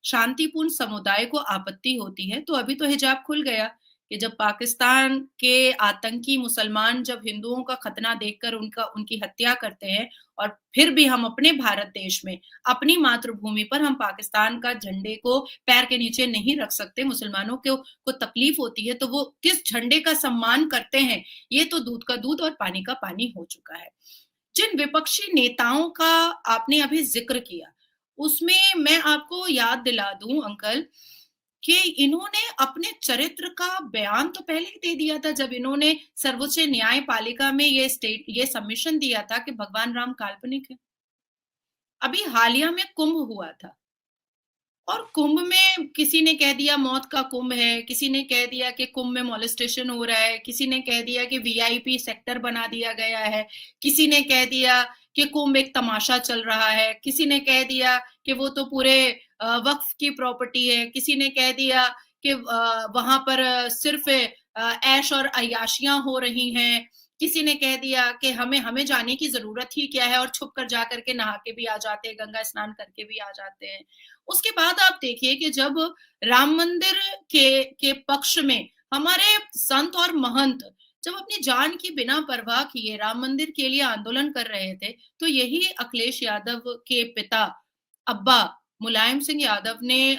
शांतिपूर्ण समुदाय को आपत्ति होती है, तो अभी तो हिजाब खुल गया कि जब पाकिस्तान के आतंकी मुसलमान जब हिंदुओं का खतना देखकर उनकी हत्या करते हैं, और फिर भी हम अपने भारत देश में, अपनी मातृभूमि पर हम पाकिस्तान का झंडे को पैर के नीचे नहीं रख सकते, मुसलमानों को तकलीफ होती है, तो वो किस झंडे का सम्मान करते हैं, ये तो दूध का दूध और पानी का पानी हो चुका है। जिन विपक्षी नेताओं का आपने अभी ज़िक्र किया, उसमें मैं आपको याद दिला दूँ अंकल कि इन्होंने अपने चरित्र का बयान तो पहले ही दे दिया था, जब इन्होंने सर्वोच्च न्यायपालिका में ये सबमिशन दिया था कि भगवान राम काल्पनिक है। अभी हालिया में कुंभ हुआ था, और कुंभ में किसी ने कह दिया मौत का कुंभ है, किसी ने कह दिया कि कुंभ में मोलेस्टेशन हो रहा है, किसी ने कह दिया कि वीआईपी सेक्टर बना दिया गया है, किसी ने कह दिया कि कुंभ एक तमाशा चल रहा है, किसी ने कह दिया कि वो तो पूरे वक्फ की प्रॉपर्टी है, किसी ने कह दिया कि वहां पर सिर्फ ऐश और अय्याशियां हो रही हैं, किसी ने कह दिया कि हमें हमें जाने की जरूरत ही क्या है, और छुप कर जा करके नहा के भी आ जाते हैं, गंगा स्नान करके भी आ जाते हैं। उसके बाद आप देखिए कि जब राम मंदिर के पक्ष में हमारे संत और महंत जब अपनी जान की बिना परवाह किए राम मंदिर के लिए आंदोलन कर रहे थे, तो यही अखिलेश यादव के पिता अब्बा मुलायम सिंह यादव ने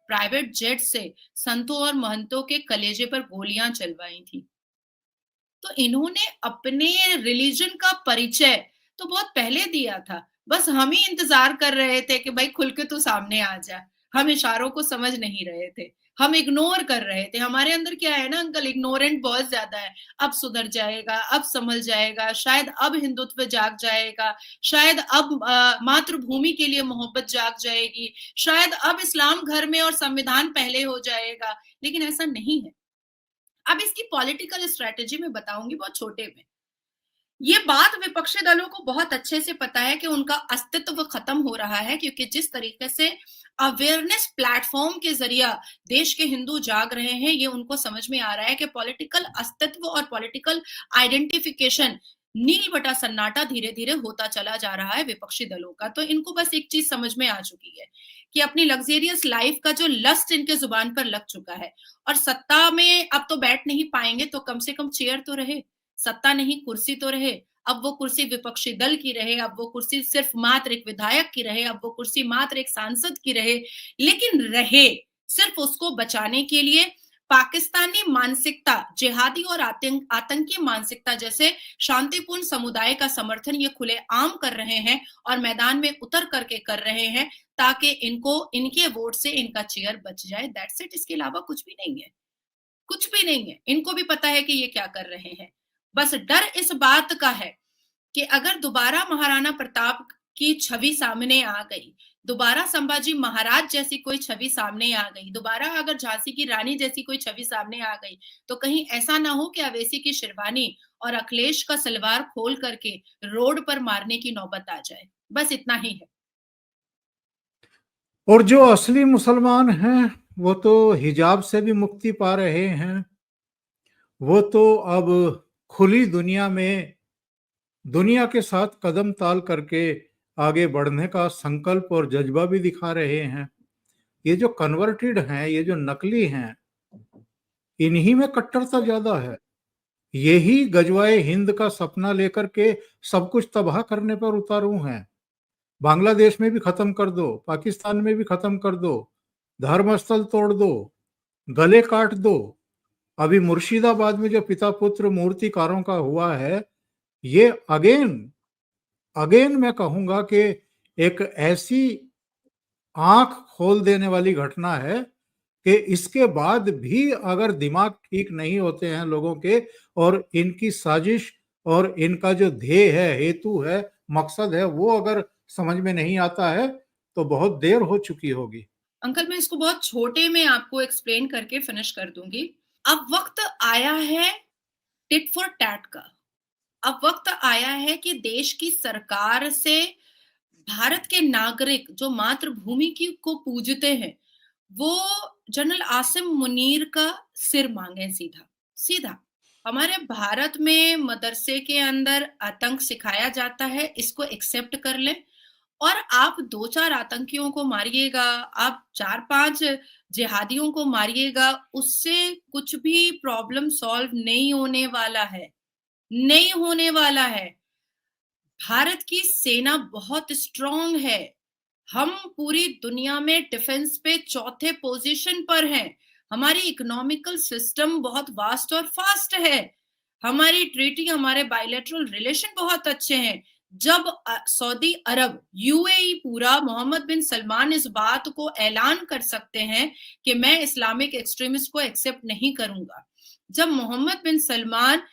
प्राइवेट जेट से संतों और महंतों के कलेजे पर गोलियां चलवाई थी। तो इन्होंने अपने रिलीजन का परिचय तो बहुत पहले दिया था, बस हम ही इंतजार कर रहे थे कि भाई खुल के तो सामने आ जा। हम इशारों को समझ नहीं रहे थे, हम इग्नोर कर रहे थे। हमारे अंदर क्या है ना अंकल, इग्नोरेंट बहुत ज्यादा है। अब सुधर जाएगा, अब संभल जाएगा, शायद अब हिंदुत्व जाग जाएगा, शायद अब मातृभूमि के लिए मोहब्बत जाग जाएगी, शायद अब इस्लाम घर में और संविधान पहले हो जाएगा, लेकिन ऐसा नहीं है। अब इसकी पॉलिटिकल स्ट्रेटेजी मैं बताऊंगी बहुत छोटे में। ये बात विपक्षी दलों को बहुत अच्छे से पता है कि उनका अस्तित्व खत्म हो रहा है, क्योंकि जिस तरीके से अवेयरनेस प्लेटफॉर्म के जरिए देश के हिंदू जाग रहे हैं, ये उनको समझ में आ रहा है कि पॉलिटिकल अस्तित्व और पॉलिटिकल आइडेंटिफिकेशन नील बटा सन्नाटा धीरे धीरे होता चला जा रहा है विपक्षी दलों का। तो इनको बस एक चीज समझ में आ चुकी है कि अपनी लग्जेरियस लाइफ का जो लस्ट इनके जुबान पर लग चुका है, और सत्ता में अब तो बैठ नहीं पाएंगे, तो कम से कम चेयर तो रहे, सत्ता नहीं कुर्सी तो रहे। अब वो कुर्सी विपक्षी दल की रहे, अब वो कुर्सी सिर्फ मात्र एक विधायक की रहे, अब वो कुर्सी मात्र एक सांसद की रहे, लेकिन रहे सिर्फ उसको बचाने के लिए पाकिस्तानी मानसिकता, जिहादी और आतंकी मानसिकता जैसे शांतिपूर्ण समुदाय का समर्थन ये खुले आम कर रहे हैं और मैदान में उतर करके कर रहे हैं, ताकि इनको इनके वोट से इनका चेयर बच जाए। That's it. इसके अलावा कुछ भी नहीं है, कुछ भी नहीं है। इनको भी पता है कि ये क्या कर रहे हैं। बस डर इस बात का है कि अगर दोबारा महाराणा प्रताप की छवि सामने आ गई, दोबारा संभाजी महाराज जैसी कोई छवि सामने आ गई, दोबारा अगर झांसी की रानी जैसी कोई छवि सामने आ गई, तो कहीं ऐसा ना हो कि अवैसी की शेरवानी और अखिलेश का सलवार खोल करके रोड पर मारने की नौबत आ जाए। बस इतना ही है। और जो असली मुसलमान हैं, वो तो हिजाब से भी मुक्ति पा रहे हैं। वो तो अब खुली दुनिया में दुनिया के साथ कदम ताल करके आगे बढ़ने का संकल्प और जज्बा भी दिखा रहे हैं। ये जो कन्वर्टेड हैं, ये जो नकली हैं, इन्हीं में कट्टरता ज्यादा है। यही गजवाए हिंद का सपना लेकर के सब कुछ तबाह करने पर उतारू हैं। बांग्लादेश में भी खत्म कर दो, पाकिस्तान में भी खत्म कर दो, धर्मस्थल तोड़ दो, गले काट दो। अभी मुर्शिदाबाद में जो पिता पुत्र मूर्तिकारों का हुआ है, ये अगेन अगेन मैं कहूंगा कि एक ऐसी आंख खोल देने वाली घटना है कि इसके बाद भी अगर दिमाग ठीक नहीं होते हैं लोगों के, और इनकी साजिश और इनका जो ध्येय है, हेतु है, मकसद है, वो अगर समझ में नहीं आता है, तो बहुत देर हो चुकी होगी। अंकल, मैं इसको बहुत छोटे में आपको एक्सप्लेन करके फिनिश कर दूंगी। अब वक्त आया है टिट फॉर टैट का। अब वक्त आया है कि देश की सरकार से भारत के नागरिक जो मातृभूमि की को पूजते हैं, वो जनरल आसिम मुनीर का सिर मांगे सीधा सीधा। हमारे भारत में मदरसे के अंदर आतंक सिखाया जाता है, इसको एक्सेप्ट कर ले। और आप 2-4 आतंकियों को मारिएगा, आप 4-5 जिहादियों को मारिएगा, उससे कुछ भी प्रॉब्लम सॉल्व नहीं होने वाला है, नहीं होने वाला है। भारत की सेना बहुत स्ट्रांग है। हम पूरी दुनिया में डिफेंस पे चौथे पोजीशन पर हैं। हमारी इकोनॉमिकल सिस्टम बहुत वास्ट और फास्ट है। हमारी ट्रीटी, हमारे बायलैटरल रिलेशन बहुत अच्छे हैं। जब सऊदी अरब, यूएई पूरा, मोहम्मद बिन सलमान इस बात को ऐलान कर सकते हैं कि मैं इस्लामिक एक्सट्रीमिस्ट को एक्सेप्ट नहीं करूंगा। जब मोहम्मद बिन सलमान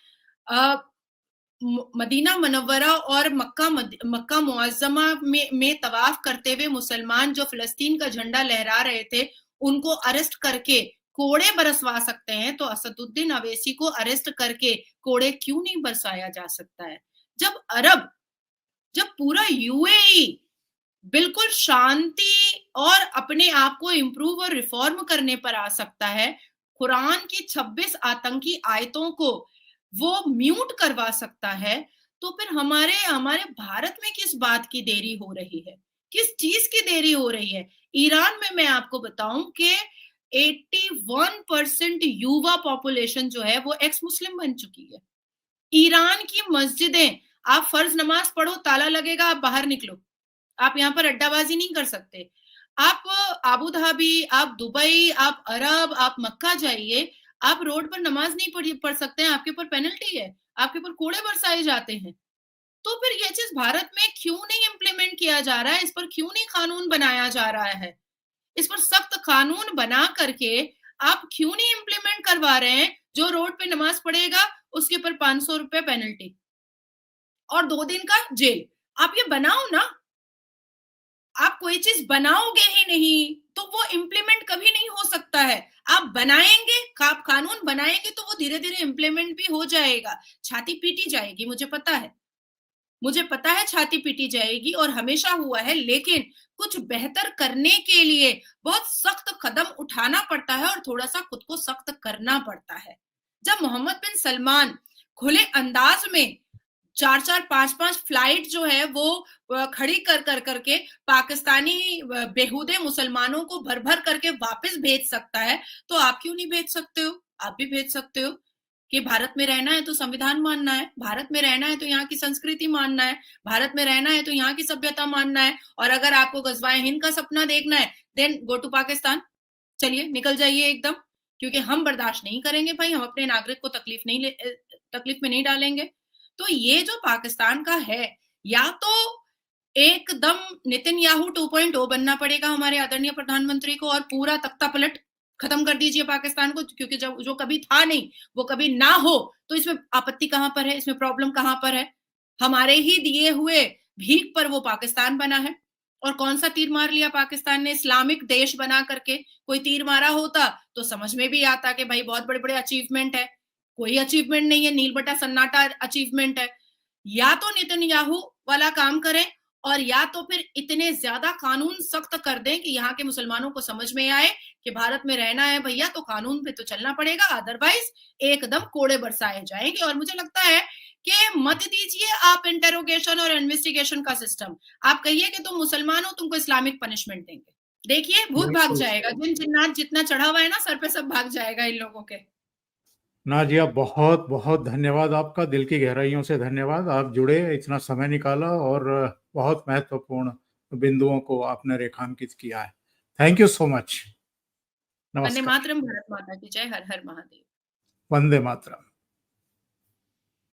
मदीना मुनव्वरा और मक्का मुअज्जमा में तवाफ करते हुए मुसलमान जो फिलिस्तीन का झंडा लहरा रहे थे, उनको अरेस्ट करके कोड़े बरसवा सकते हैं, तो असदुद्दीन अवैसी को अरेस्ट करके कोड़े क्यों नहीं बरसाया जा सकता है? जब पूरा यूएई बिल्कुल शांति और अपने आप को इम्प्रूव और रिफॉर्म करने पर आ सकता है, कुरान की 26 आतंकी आयतों को वो म्यूट करवा सकता है, तो फिर हमारे हमारे भारत में किस बात की देरी हो रही है? किस चीज की देरी हो रही है? ईरान में मैं आपको बताऊं कि 81% युवा पॉपुलेशन जो है वो एक्स मुस्लिम बन चुकी है। ईरान की मस्जिदें, आप फर्ज नमाज पढ़ो, ताला लगेगा, आप बाहर निकलो। आप यहाँ पर अड्डाबाजी नहीं कर सकते। आप अबू धाबी, आप दुबई, आप अरब, आप मक्का जाइए, आप रोड पर नमाज नहीं पढ़ सकते हैं, आपके ऊपर पेनल्टी है, आपके ऊपर कोड़े बरसाए जाते हैं। तो फिर ये चीज भारत में क्यों नहीं इम्प्लीमेंट किया जा रहा है? इस पर क्यों नहीं कानून बनाया जा रहा है? इस पर सख्त कानून बना करके आप क्यों नहीं इम्प्लीमेंट करवा रहे हैं? जो रोड पे नमाज पढ़ेगा उसके ऊपर 500 रुपए पेनल्टी और 2 दिन का जेल। आप ये बनाओ ना। आप कोई चीज बनाओगे ही नहीं तो वो इम्प्लीमेंट कभी नहीं हो सकता है। आप बनाएंगे, आप कानून बनाएंगे तो वो धीरे धीरे इम्प्लीमेंट भी हो जाएगा। छाती पीटी जाएगी, मुझे पता है छाती पीटी जाएगी और हमेशा हुआ है, लेकिन कुछ बेहतर करने के लिए बहुत सख्त कदम उठाना पड़ता है और थोड़ा सा खुद को सख्त करना पड़ता है। जब मोहम्मद बिन सलमान खुले अंदाज में 4-4, 5-5 फ्लाइट जो है वो खड़ी कर करके पाकिस्तानी बेहुदे मुसलमानों को भर भर करके वापस भेज सकता है, तो आप क्यों नहीं भेज सकते हो? आप भी भेज सकते हो कि भारत में रहना है तो संविधान मानना है, भारत में रहना है तो यहाँ की संस्कृति मानना है, भारत में रहना है तो यहाँ की सभ्यता मानना है, और अगर आपको गजवाए हिंद का सपना देखना है, देन गो टू पाकिस्तान। चलिए निकल जाइए एकदम, क्योंकि हम बर्दाश्त नहीं करेंगे भाई, हम अपने नागरिक को तकलीफ में नहीं डालेंगे। तो ये जो पाकिस्तान का है, या तो एकदम नेतन्याहू 2.0 बनना पड़ेगा हमारे आदरणीय प्रधानमंत्री को और पूरा तख्ता पलट खत्म कर दीजिए पाकिस्तान को, क्योंकि जब जो कभी था नहीं वो कभी ना हो, तो इसमें आपत्ति कहां पर है? इसमें प्रॉब्लम कहां पर है? हमारे ही दिए हुए भीख पर वो पाकिस्तान बना है और कौन सा तीर मार लिया पाकिस्तान ने? इस्लामिक देश बना करके कोई तीर मारा होता तो समझ में भी आता कि भाई बहुत बड़े बड़े अचीवमेंट है। कोई अचीवमेंट नहीं है, नील बटा सन्नाटा अचीवमेंट है। या तो नेतन्याहू वाला काम करें और या तो फिर इतने ज्यादा कानून सख्त कर दें कि यहाँ के मुसलमानों को समझ में आए कि भारत में रहना है भैया तो कानून पे तो चलना पड़ेगा, अदरवाइज एकदम कोड़े बरसाए जाएंगे। और मुझे लगता है कि मत दीजिए आप इंटेरोगेशन और इन्वेस्टिगेशन का सिस्टम, आप कहिए कि तुम मुसलमान हो, तुमको इस्लामिक पनिशमेंट देंगे, देखिए भूत भाग बिल्कुल जाएगा। सही। जिन जिन्नात जितना चढ़ा हुआ है ना सर पे सब भाग जाएगा इन लोगों के। नाजिया, बहुत बहुत धन्यवाद आपका, दिल की गहराइयों से धन्यवाद। आप जुड़े, इतना समय निकाला और बहुत महत्वपूर्ण बिंदुओं को आपने रेखांकित किया है। Thank you so much. वंदे नमस्कार। मातरम, भारत माता की जय, हर हर महादेव। वंदे मातरम।